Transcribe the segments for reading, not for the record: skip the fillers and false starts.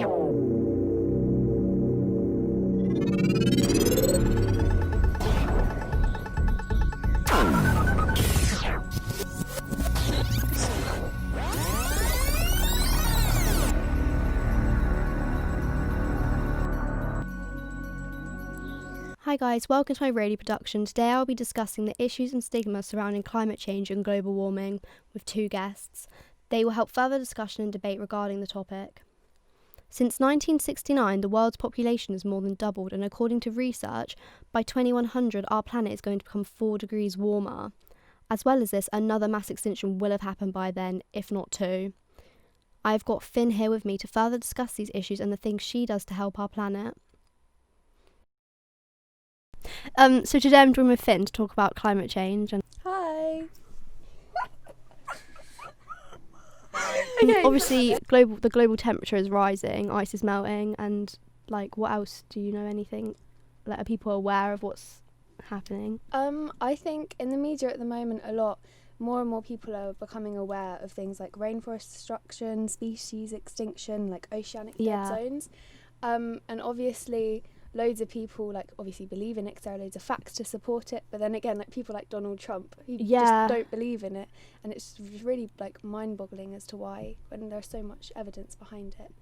Hi guys, welcome to my radio production. Today I'll be discussing the issues and stigma surrounding climate change and global warming with two guests. They will help further discussion and debate regarding the topic. Since 1969, the world's population has more than doubled, and according to research, by 2100 our planet is going to become 4 degrees warmer. As well as this, another mass extinction will have happened by then, if not two. I've got Finn here with me to further discuss these issues and the things she does to help our planet. So today I'm joined with Finn to talk about climate change. And Hi. obviously, the global temperature is rising, ice is melting, and what else? Do you know anything? Are people aware of what's happening? I think in the media at the moment, a lot more and more people are becoming aware of things like rainforest destruction, species extinction, like oceanic dead zones, and obviously loads of people obviously believe in it because there are loads of facts to support it, but then again people like Donald Trump who just don't believe in it, and it's really mind-boggling as to why when there's so much evidence behind it.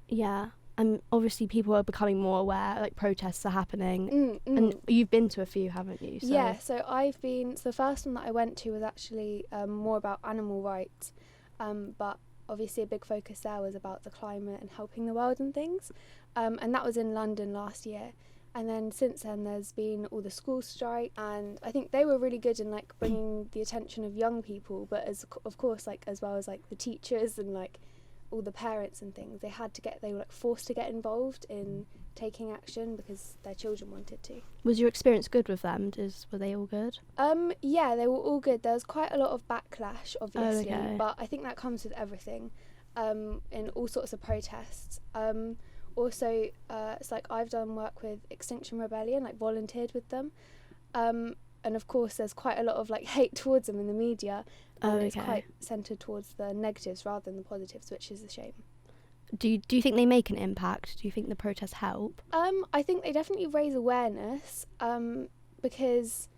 And obviously people are becoming more aware, protests are happening. And you've been to a few, haven't you? So I've been, the first one that I went to was actually more about animal rights, but obviously a big focus there was about the climate and helping the world and things, and that was in London last year. And then since then there's been all the school strike, and I think they were really good in bringing the attention of young people, but of course as well as the teachers and all the parents and things, they were forced to get involved in taking action because their children wanted to. Was your experience good with them? Were they all good? Yeah, they were all good. There was quite a lot of backlash, obviously, but I think that comes with everything, in all sorts of protests. Also, it's I've done work with Extinction Rebellion, volunteered with them, and of course there's quite a lot of hate towards them in the media, and it's quite centred towards the negatives rather than the positives, which is a shame. Do you think they make an impact? Do you think the protests help? I think they definitely raise awareness, because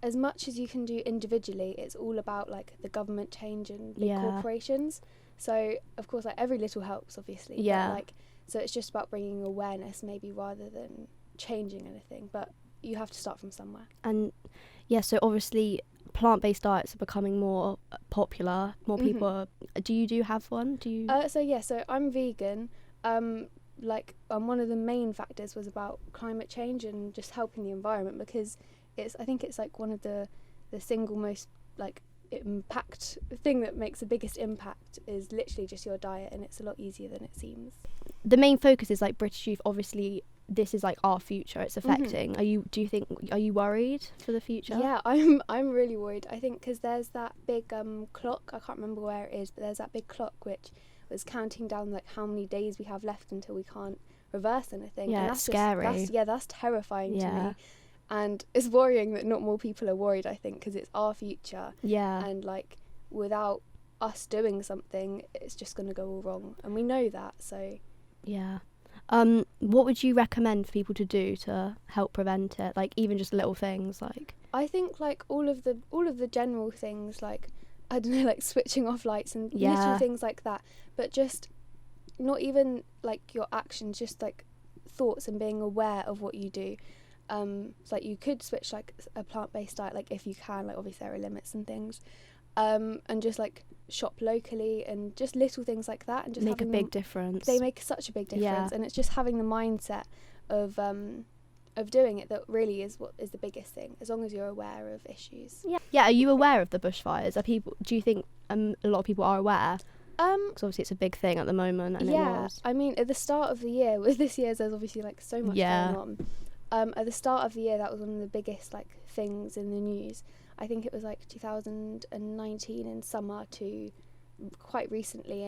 as much as you can do individually, it's all about the government change and big corporations. So of course every little helps, obviously. But, so it's just about bringing awareness maybe rather than changing anything, but you have to start from somewhere. And so obviously plant-based diets are becoming more popular. More people are. Do you have one? Do you? So I'm vegan. One of the main factors was about climate change and just helping the environment, because I think it's one of the single most impact thing that makes the biggest impact is literally just your diet, and it's a lot easier than it seems. The main focus is British youth. Obviously this is our future it's affecting. Are you worried for the future? Yeah, I'm really worried. I think because there's that big clock, I can't remember where it is, but there's that big clock which was counting down how many days we have left until we can't reverse anything. Yeah, and that's scary. That's terrifying to me. And it's worrying that not more people are worried, I think, because it's our future. Yeah. And without us doing something, it's just going to go all wrong. And we know that, so. Yeah. What would you recommend for people to do to help prevent it? Even just little things I think all of the general things, I don't know, switching off lights and little things like that. But just not even your actions, just thoughts and being aware of what you do. You could switch a plant-based diet if you can, obviously there are limits and things, and just shop locally and just little things like that, and just make a big difference. They make such a big difference, and it's just having the mindset of doing it that really is what is the biggest thing, as long as you're aware of issues. Are you aware of the bushfires? Do you think a lot of people are aware? Because obviously it's a big thing at the moment, and it was. I mean, at the start of the year, with this year's, there's obviously so much going on. At the start of the year, that was one of the biggest things in the news. I think it was 2019 in summer to quite recently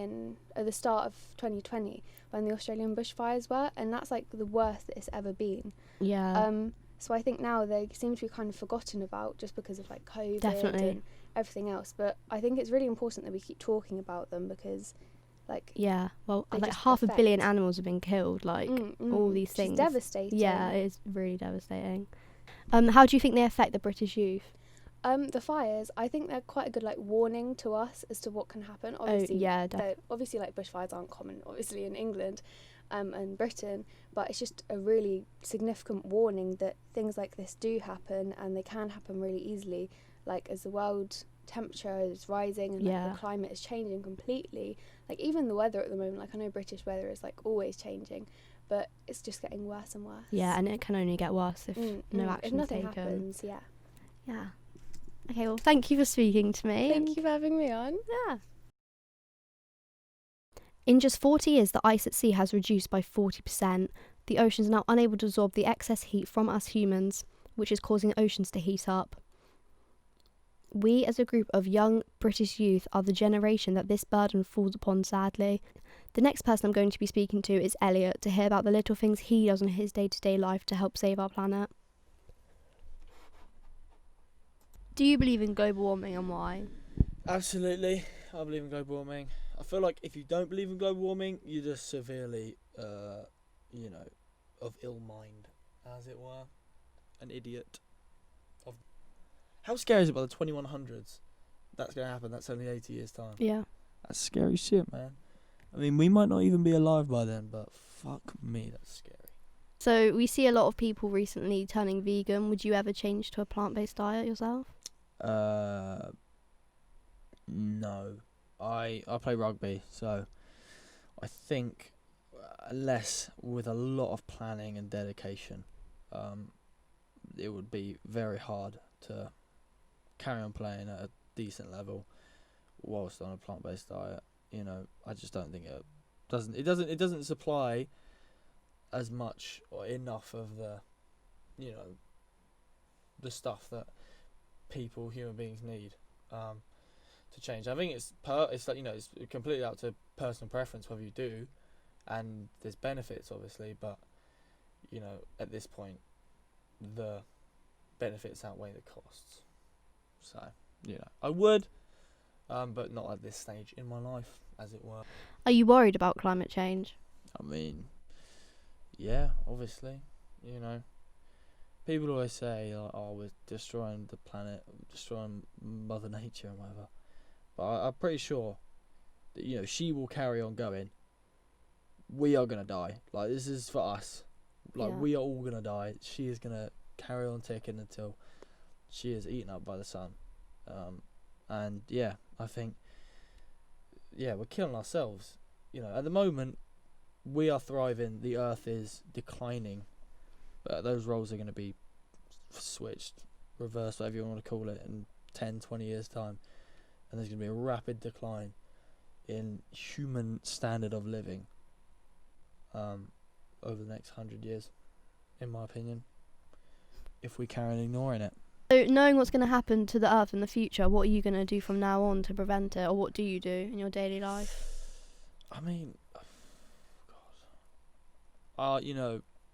at the start of 2020 when the Australian bushfires were, and that's the worst that it's ever been. So I think now they seem to be kind of forgotten about just because of COVID and everything else, but I think it's really important that we keep talking about them, because Like, Yeah, well, they like just half a billion affect. animals have been killed, like all these Which is things. devastating. Yeah, it is really devastating. How do you think they affect the British youth? The fires, I think they're quite a good like warning to us as to what can happen. Obviously, yeah, obviously like bushfires aren't common, obviously in England, and Britain, but it's just a really significant warning that things like this do happen, and they can happen really easily. Like as the world temperature is rising and like, the climate is changing completely. Like even the weather at the moment, like I know British weather is like always changing, but it's just getting worse and worse. Yeah, and it can only get worse if no If action's nothing taken. happens, yeah. Yeah. Okay, well, thank you for speaking to me. Thank you for having me on. Yeah. In just 40 years, the ice at sea has reduced by 40%. The oceans are now unable to absorb the excess heat from us humans, which is causing oceans to heat up. We, as a group of young British youth, are the generation that this burden falls upon, sadly. The next person I'm going to be speaking to is Elliot, to hear about the little things he does in his day-to-day life to help save our planet. Do you believe in global warming, and why? Absolutely, I believe in global warming. I feel like if you don't believe in global warming, you're just severely, of ill mind, as it were, an idiot. How scary is it by the 2100s? That's going to happen. That's only 80 years' time. Yeah. That's scary shit, man. I mean, we might not even be alive by then, but fuck me, that's scary. So we see a lot of people recently turning vegan. Would you ever change to a plant-based diet yourself? No. I play rugby, so I think unless with a lot of planning and dedication, it would be very hard to carry on playing at a decent level whilst on a plant-based diet. You know, I just don't think it doesn't supply as much or enough of the, the stuff that human beings need to change. I think it's like, it's completely up to personal preference whether you do, and there's benefits obviously, but at this point the benefits outweigh the costs. So I would, but not at this stage in my life, as it were. Are you worried about climate change? I mean, yeah, obviously, people always say, like, "Oh, we're destroying the planet, destroying Mother Nature and whatever," but I'm pretty sure that she will carry on going. We are gonna die. Like, this is for us. Like, we are all gonna die. She is gonna carry on ticking until she is eaten up by the sun. And yeah, I think we're killing ourselves. At the moment we are thriving. The Earth is declining, but those roles are going to be switched, reversed, whatever you want to call it, in 10-20 years time, and there's going to be a rapid decline in human standard of living over the next 100 years, in my opinion, if we carry on ignoring it. So knowing what's going to happen to the Earth in the future, what are you going to do from now on to prevent it, or what do you do in your daily life? I mean, God.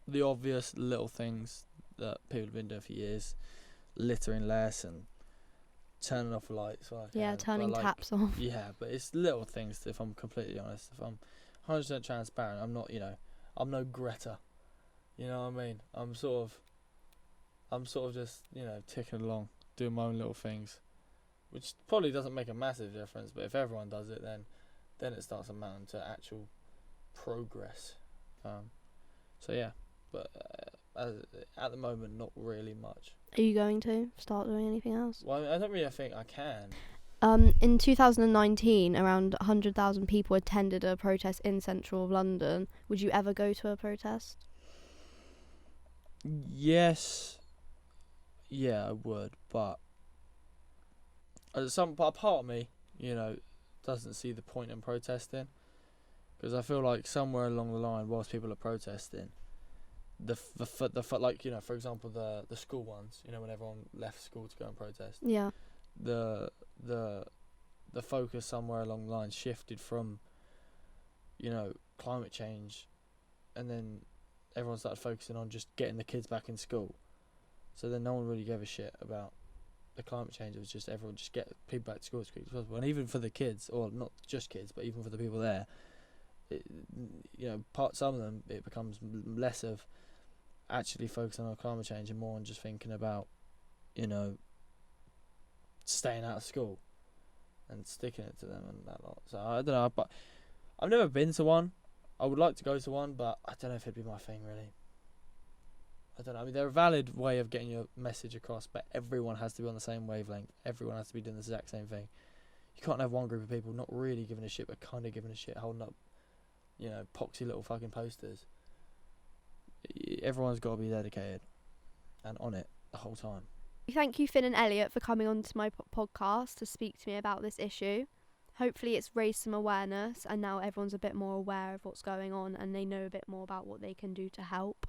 The obvious little things that people have been doing for years, littering less and turning off lights. Turning taps off. Yeah, but it's little things, if I'm completely honest. If I'm 100% transparent, I'm not, I'm no Greta. You know what I mean? I'm sort of just, ticking along, doing my own little things, which probably doesn't make a massive difference, but if everyone does it, then it starts amounting to actual progress. So yeah, but at the moment, not really much. Are you going to start doing anything else? Well, I don't really think I can. In 2019, around 100,000 people attended a protest in central London. Would you ever go to a protest? Yes. Yeah, I would, but a part of me, doesn't see the point in protesting, because I feel like somewhere along the line, whilst people are protesting, for example, the school ones, when everyone left school to go and protest. Yeah. The focus somewhere along the line shifted from, climate change, and then everyone started focusing on just getting the kids back in school. So then no one really gave a shit about the climate change. It was just everyone just get people back to school as quick as possible. And even for the kids, or not just kids, but even for the people there, some of them it becomes less of actually focusing on climate change and more on just thinking about, staying out of school and sticking it to them and that lot. So I don't know, but I've never been to one. I would like to go to one, but I don't know if it'd be my thing really. I don't know. I mean, they're a valid way of getting your message across, but everyone has to be on the same wavelength. Everyone has to be doing the exact same thing. You can't have one group of people not really giving a shit, but kind of giving a shit, holding up, poxy little fucking posters. Everyone's got to be dedicated and on it the whole time. Thank you, Finn and Elliot, for coming on to my podcast to speak to me about this issue. Hopefully it's raised some awareness and now everyone's a bit more aware of what's going on and they know a bit more about what they can do to help.